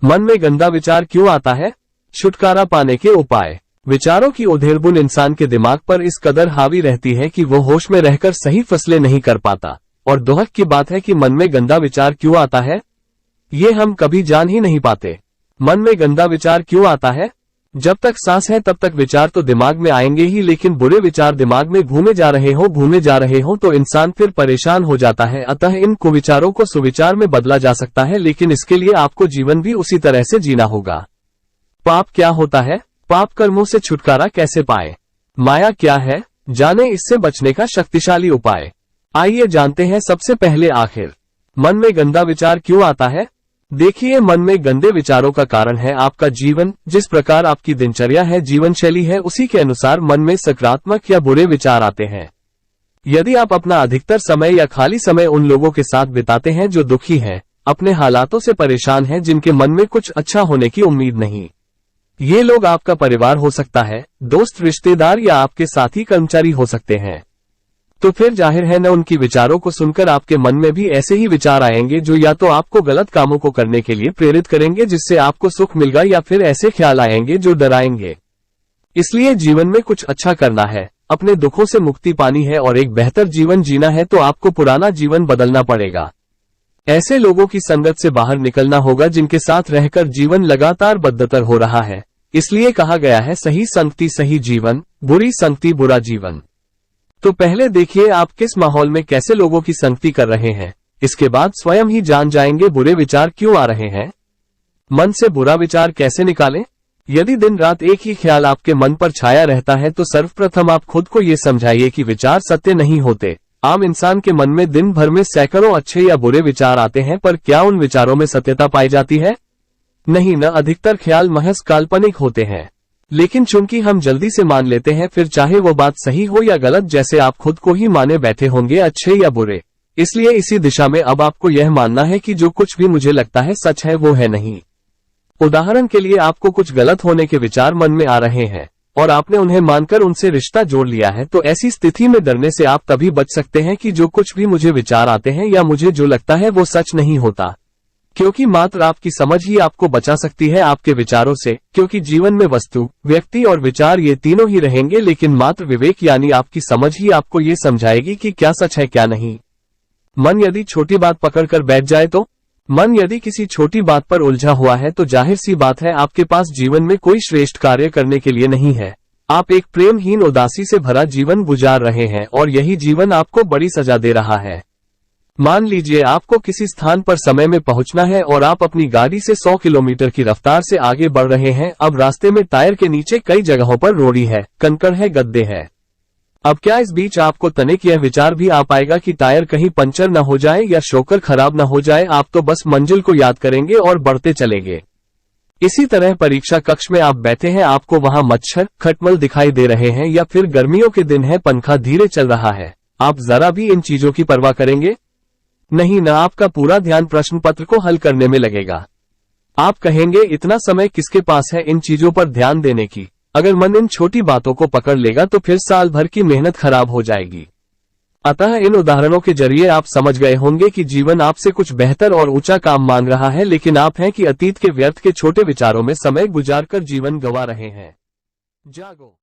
मन में गंदा विचार क्यों आता है? छुटकारा पाने के उपाय। विचारों की उधेड़बुन इंसान के दिमाग पर इस कदर हावी रहती है कि वो होश में रहकर सही फैसले नहीं कर पाता। और दुख की बात है कि मन में गंदा विचार क्यों आता है, ये हम कभी जान ही नहीं पाते। मन में गंदा विचार क्यों आता है? जब तक सांस है तब तक विचार तो दिमाग में आएंगे ही, लेकिन बुरे विचार दिमाग में घूमे जा रहे हो तो इंसान फिर परेशान हो जाता है। अतः इन कुविचारों को सुविचार में बदला जा सकता है, लेकिन इसके लिए आपको जीवन भी उसी तरह से जीना होगा। पाप क्या होता है? पाप कर्मों से छुटकारा कैसे पाए? माया क्या है? जाने इससे बचने का शक्तिशाली उपाय। आइए जानते हैं। सबसे पहले आखिर मन में गंदा विचार क्यों आता है? देखिए, मन में गंदे विचारों का कारण है आपका जीवन। जिस प्रकार आपकी दिनचर्या है, जीवन शैली है, उसी के अनुसार मन में सकारात्मक या बुरे विचार आते हैं। यदि आप अपना अधिकतर समय या खाली समय उन लोगों के साथ बिताते हैं जो दुखी हैं, अपने हालातों से परेशान हैं, जिनके मन में कुछ अच्छा होने की उम्मीद नहीं, ये लोग आपका परिवार हो सकता है, दोस्त, रिश्तेदार या आपके साथी कर्मचारी हो सकते हैं, तो फिर जाहिर है न उनकी विचारों को सुनकर आपके मन में भी ऐसे ही विचार आएंगे जो या तो आपको गलत कामों को करने के लिए प्रेरित करेंगे जिससे आपको सुख मिलेगा, या फिर ऐसे ख्याल आएंगे जो डराएंगे। इसलिए जीवन में कुछ अच्छा करना है, अपने दुखों से मुक्ति पानी है और एक बेहतर जीवन जीना है तो आपको पुराना जीवन बदलना पड़ेगा। ऐसे लोगों की संगत से बाहर निकलना होगा जिनके साथ रहकर जीवन लगातार बदतर हो रहा है। इसलिए कहा गया है, सही संगति सही जीवन, बुरी संगति बुरा जीवन। तो पहले देखिए आप किस माहौल में कैसे लोगों की संगति कर रहे हैं, इसके बाद स्वयं ही जान जाएंगे बुरे विचार क्यों आ रहे हैं। मन से बुरा विचार कैसे निकालें? यदि दिन रात एक ही ख्याल आपके मन पर छाया रहता है तो सर्वप्रथम आप खुद को ये समझाइए कि विचार सत्य नहीं होते। आम इंसान के मन में दिन भर में सैकड़ों अच्छे या बुरे विचार आते हैं, पर क्या उन विचारों में सत्यता पाई जाती है? नहीं, न अधिकतर ख्याल महज काल्पनिक होते हैं। लेकिन चूंकि हम जल्दी से मान लेते हैं, फिर चाहे वो बात सही हो या गलत, जैसे आप खुद को ही माने बैठे होंगे, अच्छे या बुरे। इसलिए इसी दिशा में अब आपको यह मानना है कि जो कुछ भी मुझे लगता है सच है वो है नहीं। उदाहरण के लिए आपको कुछ गलत होने के विचार मन में आ रहे हैं और आपने उन्हें मानकर उनसे रिश्ता जोड़ लिया है, तो ऐसी स्थिति में डरने से आप तभी बच सकते हैं कि जो कुछ भी मुझे विचार आते हैं या मुझे जो लगता है वो सच नहीं होता, क्योंकि मात्र आपकी समझ ही आपको बचा सकती है आपके विचारों से। क्योंकि जीवन में वस्तु, व्यक्ति और विचार ये तीनों ही रहेंगे, लेकिन मात्र विवेक यानी आपकी समझ ही आपको ये समझाएगी कि क्या सच है क्या नहीं। मन यदि छोटी बात पकड़कर बैठ जाए तो? मन यदि किसी छोटी बात पर उलझा हुआ है तो जाहिर सी बात है आपके पास जीवन में कोई श्रेष्ठ कार्य करने के लिए नहीं है। आप एक प्रेमहीन उदासी से भरा जीवन गुजार रहे हैं और यही जीवन आपको बड़ी सजा दे रहा है। मान लीजिए आपको किसी स्थान पर समय में पहुंचना है और आप अपनी गाड़ी से 100 किलोमीटर की रफ्तार से आगे बढ़ रहे हैं। अब रास्ते में टायर के नीचे कई जगहों पर रोड़ी है, कंकड़ है, गड्ढे है। अब क्या इस बीच आपको तनिक यह विचार भी आ पाएगा कि टायर कहीं पंचर न हो जाए या शोकर खराब न हो जाए? आप तो बस मंजिल को याद करेंगे और बढ़ते चलेंगे। इसी तरह परीक्षा कक्ष में आप बैठे हैं, आपको वहां मच्छर, खटमल दिखाई दे रहे हैं, या फिर गर्मियों के दिन है, पंखा धीरे चल रहा है। आप जरा भी इन चीजों की परवाह करेंगे? नहीं, न आपका पूरा ध्यान प्रश्न पत्र को हल करने में लगेगा। आप कहेंगे, इतना समय किसके पास है इन चीजों पर ध्यान देने की। अगर मन इन छोटी बातों को पकड़ लेगा तो फिर साल भर की मेहनत खराब हो जाएगी। अतः इन उदाहरणों के जरिए आप समझ गए होंगे कि जीवन आपसे कुछ बेहतर और ऊंचा काम मांग रहा है, लेकिन आप हैं कि अतीत के व्यर्थ के छोटे विचारों में समय गुजारकर जीवन गंवा रहे हैं। जागो।